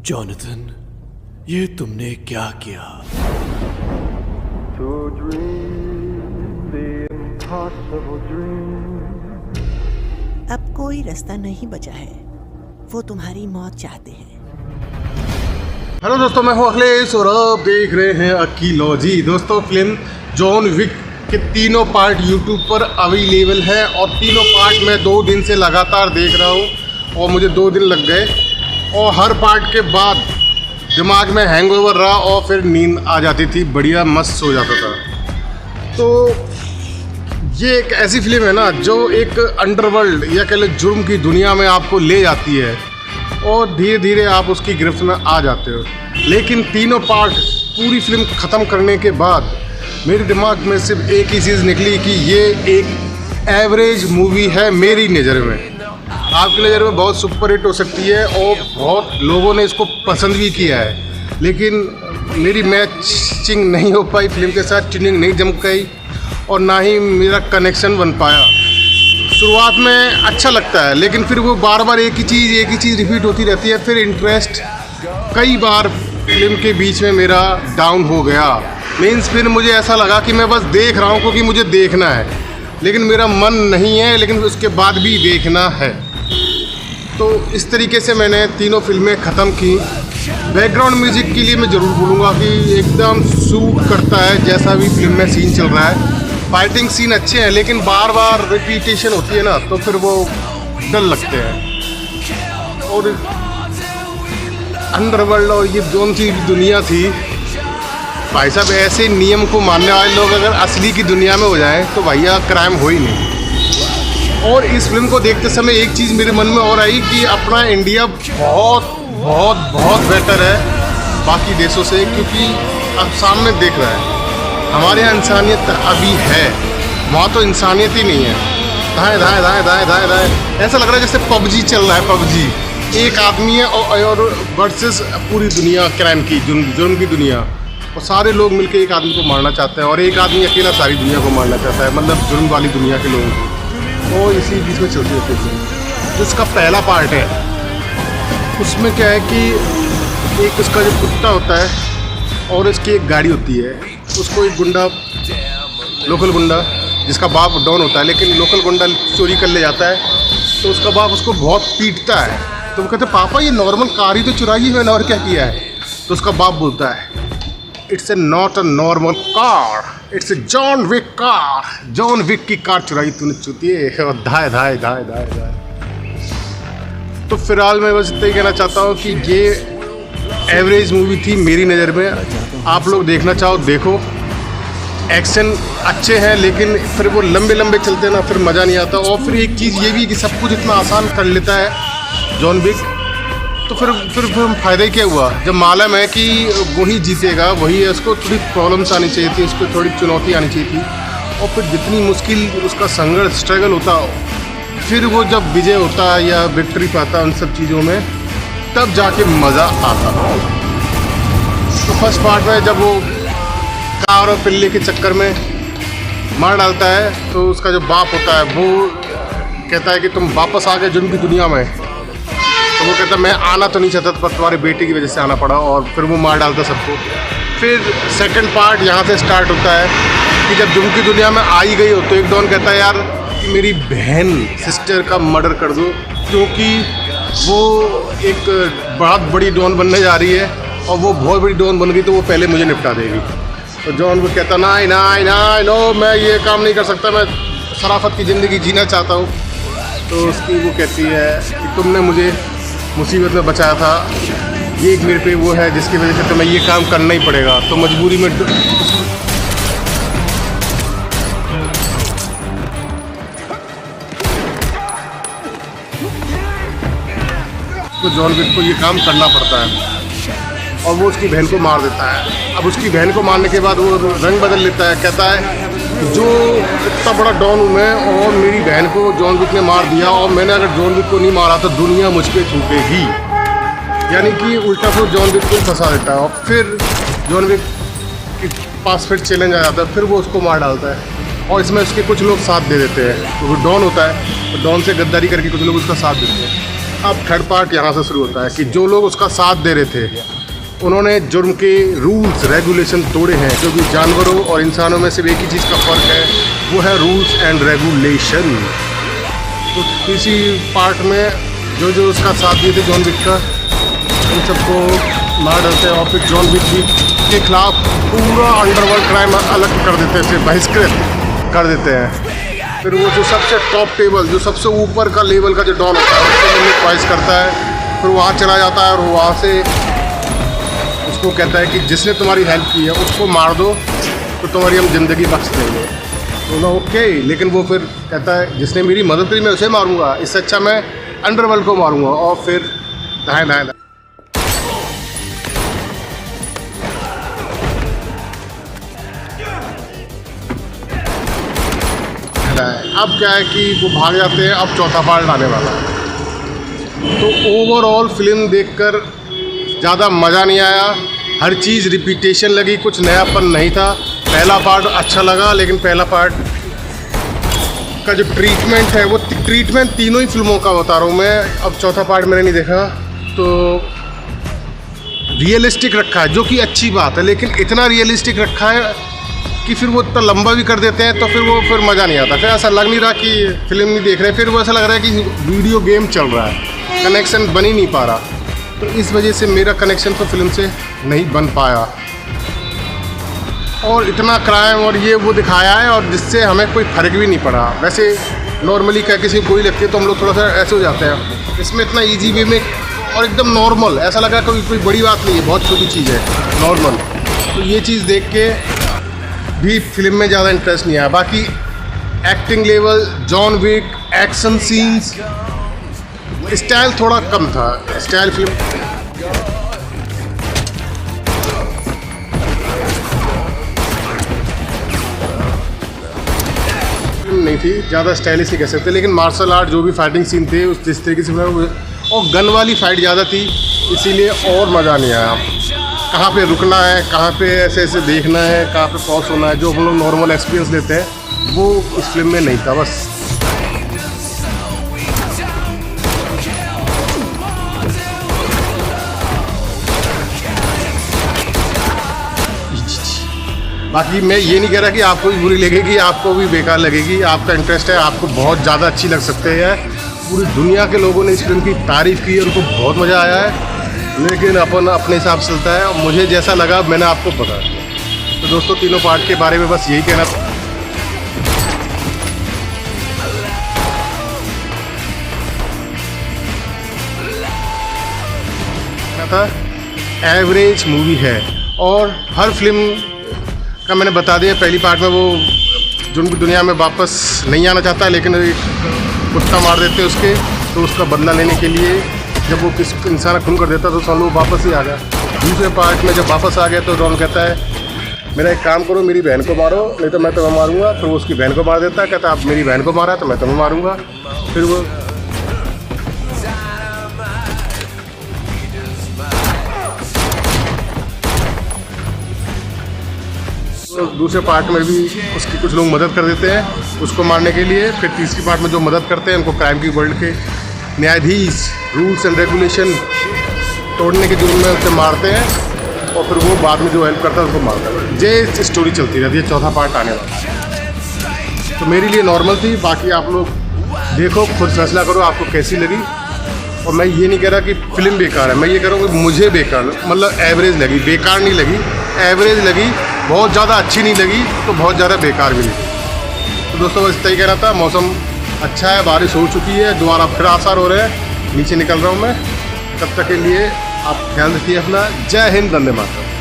Jonathan, ये तुमने क्या किया? To dream the impossible dream. अब कोई रास्ता नहीं बचा है, वो तुम्हारी मौत चाहते हैं। हेलो दोस्तों, मैं हूँ अखिलेश और आप देख रहे हैं अकीलॉजी। दोस्तों, फिल्म जॉन विक के तीनों पार्ट यूट्यूब पर अवेलेबल है और तीनों पार्ट मैं 2 दिन से लगातार देख रहा हूँ और मुझे 2 दिन लग गए और हर पार्ट के बाद दिमाग में हैंगओवर रहा और फिर नींद आ जाती थी, बढ़िया मस्त हो जाता था। तो ये एक ऐसी फिल्म है ना जो एक अंडरवर्ल्ड या कह लो जुर्म की दुनिया में आपको ले जाती है और धीरे धीरे आप उसकी गिरफ्त में आ जाते हो। लेकिन तीनों पार्ट पूरी फिल्म ख़त्म करने के बाद मेरे दिमाग में सिर्फ एक ही चीज़ निकली कि ये एक एवरेज मूवी है मेरी नज़र में। आपकी नज़र में बहुत सुपर हिट हो सकती है और बहुत लोगों ने इसको पसंद भी किया है, लेकिन मेरी मैचिंग नहीं हो पाई फिल्म के साथ, ट्यूनिंग नहीं जम पाई और ना ही मेरा कनेक्शन बन पाया। शुरुआत में अच्छा लगता है लेकिन फिर वो बार बार एक ही चीज़ रिपीट होती रहती है। फिर इंटरेस्ट कई बार फिल्म के बीच में मेरा डाउन हो गया। मीन्स फिर मुझे ऐसा लगा कि मैं बस देख रहा हूँ क्योंकि मुझे देखना है, लेकिन मेरा मन नहीं है, लेकिन उसके बाद भी देखना है। तो इस तरीके से मैंने तीनों फिल्में ख़त्म की। बैकग्राउंड म्यूज़िक के लिए मैं ज़रूर बोलूँगा कि एकदम सूट करता है जैसा भी फिल्म में सीन चल रहा है। फाइटिंग सीन अच्छे हैं लेकिन बार बार रिपीटेशन होती है ना, तो फिर वो डर लगते हैं। और अंडरवर्ल्ड और ये जोन सी दुनिया थी, भाई साहब ऐसे नियम को मानने वाले लोग अगर असली की दुनिया में हो जाएं तो भैया क्राइम हो ही नहीं। और इस फिल्म को देखते समय एक चीज़ मेरे मन में और आई कि अपना इंडिया बहुत बहुत बहुत बेटर है बाकी देशों से, क्योंकि अब सामने देख रहा है हमारे यहाँ इंसानियत अभी है, वहाँ तो इंसानियत ही नहीं है। दाएँ दाएँ दाएँ दाएँ दाएँ दाएँ ऐसा लग रहा है जैसे पबजी चल रहा है। पबजी एक आदमी है और वर्सेस पूरी दुनिया क्राइम की, जुर्म की दुनिया, और सारे लोग मिलकर एक आदमी को मारना चाहते हैं और एक आदमी अकेला सारी दुनिया को मारना चाहता है, मतलब जुर्म वाली दुनिया के लोगों को। वो इसी बीच में चलती होती है। जिसका पहला पार्ट है उसमें क्या है कि एक उसका जो कुत्ता होता है और उसकी एक गाड़ी होती है, उसको एक गुंडा, लोकल गुंडा जिसका बाप डॉन होता है, लेकिन लोकल गुंडा चोरी कर ले जाता है तो उसका बाप उसको बहुत पीटता है। तो वो कहते हैं पापा ये नॉर्मल कार ही तो चुराई है और क्या किया है। तो उसका बाप बोलता है it's a not a normal car, it's a John Wick car. John Wick की कार चुराई तूने चुतिए, और धाए धाए धाए धाए धाए। तो फिलहाल मैं बस इतना ही कहना चाहता हूँ कि ये एवरेज मूवी थी मेरी नज़र में। आप लोग देखना चाहो देखो, एक्शन अच्छे हैं लेकिन फिर वो लंबे लंबे चलते हैं ना, फिर मज़ा नहीं आता। और फिर एक चीज़ ये भी कि सब कुछ इतना आसान कर लेता है जॉन विक, तो फिर फ़ायदा ही क्या हुआ जब मालूम है कि वही जीतेगा, वही है। उसको थोड़ी प्रॉब्लम्स आनी चाहिए थी, उसको थोड़ी चुनौती आनी चाहिए थी, और फिर जितनी मुश्किल उसका संघर्ष स्ट्रगल होता, फिर वो जब विजय होता या विक्ट्री पाता उन सब चीज़ों में, तब जाके मज़ा आता। तो फर्स्ट पार्ट में जब वो कार और पिल्ले के चक्कर में मार डालता है तो उसका जो बाप होता है वो कहता है कि तुम वापस आ गए जुर्म की दुनिया में। तो वो कहता मैं आना तो नहीं चाहता पर तुम्हारे बेटे की वजह से आना पड़ा, और फिर वो मार डालता सबको। फिर सेकंड पार्ट यहाँ से स्टार्ट होता है कि जब जुर्म की दुनिया में आ ही गई हो तो एक डॉन कहता है यार कि मेरी बहन सिस्टर का मर्डर कर दो, क्योंकि वो एक बहुत बड़ी डॉन बनने जा रही है और वो बहुत बड़ी डॉन बन गई तो वो पहले मुझे निपटा देगी। तो जॉन वो कहता ना ना ना नो, मैं ये काम नहीं कर सकता, मैं शराफत की ज़िंदगी जीना चाहता हूँ। तो उसकी वो कहती है कि तुमने मुझे मुसीबत में बचाया था, ये एक मेरे पे वो है जिसकी वजह से तुम्हें ये काम करना ही पड़ेगा। तो मजबूरी में तो जॉन विक को ये काम करना पड़ता है और वो उसकी बहन को मार देता है। अब उसकी बहन को मारने के बाद वो रंग बदल लेता है, कहता है जो इतना बड़ा डॉन हूँ मैं और मेरी बहन को जॉन विक ने मार दिया, और मैंने अगर जॉन विक को नहीं मारा तो दुनिया मुझ पर छूटेगी। यानी कि उल्टा फिर जॉन विक को फंसा देता है और फिर जॉन विक के पास फिर चैलेंज आ जाता है, फिर वो उसको मार डालता है। और इसमें उसके कुछ लोग साथ दे देते हैं, तो वो डॉन होता है तो डॉन से गद्दारी करके कुछ लोग उसका साथ देते हैं। अब थर्ड पार्ट यहाँ से शुरू होता है कि जो लोग उसका साथ दे रहे थे उन्होंने जुर्म के रूल्स रेगुलेशन तोड़े हैं, क्योंकि जानवरों और इंसानों में सिर्फ एक ही चीज़ का फ़र्क है, वो है रूल्स एंड रेगुलेशन। तो तीसरी पार्ट में जो उसका साथ दिए थे जॉन विक का, उन सबको मार डालते हैं और फिर जॉन विक के खिलाफ पूरा अंडरवर्ल्ड क्राइम अलग कर देते हैं, फिर बहिष्कृत कर देते हैं। फिर वो जो सबसे टॉप टेबल, जो सबसे ऊपर का लेवल का जो डॉन होता है उसको मिलने ख्वाहिश करता है, फिर वहाँ चला जाता है और वहाँ से उसको कहता है कि जिसने तुम्हारी हेल्प की है उसको मार दो तो तुम्हारी हम ज़िंदगी बख्श देंगे। तो ना ओके, लेकिन वो फिर कहता है जिसने मेरी मदद करी मैं उसे मारूंगा, इससे अच्छा मैं अंडरवर्ल्ड को मारूंगा। और फिर दाएं दाएं अब क्या है कि वो भाग जाते हैं। अब चौथा पार्ट आने वाला है। तो ओवरऑल फिल्म देखकर ज़्यादा मज़ा नहीं आया, हर चीज़ रिपीटेशन लगी, कुछ नयापन नहीं था। पहला पार्ट अच्छा लगा, लेकिन पहला पार्ट का जो ट्रीटमेंट है वो ट्रीटमेंट तीनों ही फिल्मों का बता रहा हूँ मैं। अब चौथा पार्ट मैंने नहीं देखा, तो रियलिस्टिक रखा है जो कि अच्छी बात है, लेकिन इतना रियलिस्टिक रखा है कि फिर वो इतना लंबा भी कर देते हैं तो फिर मज़ा नहीं आता। फिर ऐसा लग नहीं रहा कि फिल्म नहीं देख रहे, फिर वो ऐसा लग रहा है कि वीडियो गेम चल रहा है, कनेक्शन बन ही नहीं पा रहा। तो इस वजह से मेरा कनेक्शन तो फिल्म से नहीं बन पाया। और इतना क्राइम और ये वो दिखाया है और जिससे हमें कोई फ़र्क भी नहीं पड़ा। वैसे नॉर्मली क्या किसी को गोली लगती है तो हम लोग थोड़ा सा ऐसे हो जाते हैं, इसमें इतना ईजी वे में और एकदम नॉर्मल, ऐसा लगा कोई बड़ी बात नहीं है, बहुत छोटी चीज़ है, नॉर्मल। तो ये चीज़ देख के भी फिल्म में ज़्यादा इंटरेस्ट नहीं आया। बाकी acting level, John Wick, action scenes, style थोड़ा कम था। स्टाइल फिल्म नहीं थी, ज़्यादा स्टाइलिश नहीं कह सकते, लेकिन मार्शल आर्ट जो भी फाइटिंग सीन थे उस जिस तरीके से और गन वाली फाइट ज़्यादा थी, इसीलिए और मज़ा नहीं आया। कहाँ पे रुकना है, कहाँ पे ऐसे ऐसे देखना है, कहाँ पे पॉज होना है, जो हम लोग नॉर्मल एक्सपीरियंस लेते हैं वो उस फिल्म में नहीं था। बस बाकी मैं ये नहीं कह रहा कि आपको भी बुरी लगेगी, आपको भी बेकार लगेगी। आपका इंटरेस्ट है, आपको बहुत ज़्यादा अच्छी लग सकते हैं। पूरी दुनिया के लोगों ने इस फिल्म की तारीफ़ की है, उनको बहुत मज़ा आया है, लेकिन अपन अपने हिसाब से चलता है और मुझे जैसा लगा मैंने आपको बता दिया। तो दोस्तों तीनों पार्ट के बारे में बस यही कहना था। एवरेज मूवी है और हर फिल्म का मैंने बता दिया। पहली पार्ट में वो जुर्म की दुनिया में वापस नहीं आना चाहता, लेकिन एक कुत्ता मार देते हैं उसके, तो उसका बदला लेने के लिए जब वो किस इंसान खून कर देता तो सब लोग वापस ही आ गया। दूसरे पार्ट में जब वापस आ गया तो डॉन कहता है मेरा एक काम करो, मेरी बहन को मारो नहीं तो मैं तुम्हें मारूंगा। फिर वो उसकी बहन को मार देता है, कहता आप मेरी बहन को मारा तो मैं तुम्हें मारूंगा। फिर वो दूसरे पार्ट में भी उसकी कुछ लोग मदद कर देते हैं उसको मारने के लिए। फिर तीसरी पार्ट में जो मदद करते हैं उनको क्राइम की वर्ल्ड के न्यायाधीश रूल्स एंड रेगुलेशन तोड़ने के जुर्म में उसे मारते हैं और फिर वो बाद में जो हेल्प करता है उसको मारता है। ये स्टोरी चलती रहती है। चौथा पार्ट आने वाला तो मेरे लिए नॉर्मल थी। बाकी आप लोग देखो, खुद फैसला करो आपको कैसी लगी। और मैं ये नहीं कह रहा कि फिल्म बेकार है, मैं ये कह रहा हूँ कि मुझे बेकार मतलब एवरेज लगी, बेकार नहीं लगी, एवरेज लगी। बहुत ज़्यादा अच्छी नहीं लगी तो बहुत ज़्यादा बेकार भी नहीं। तो दोस्तों बस इतना ही कहना था। मौसम अच्छा है, बारिश हो चुकी है, दोबारा फिर आसार हो रहे हैं, नीचे निकल रहा हूँ मैं। तब तक के लिए आप ख्याल रखिए अपना। जय हिंद, वंदे मातरम।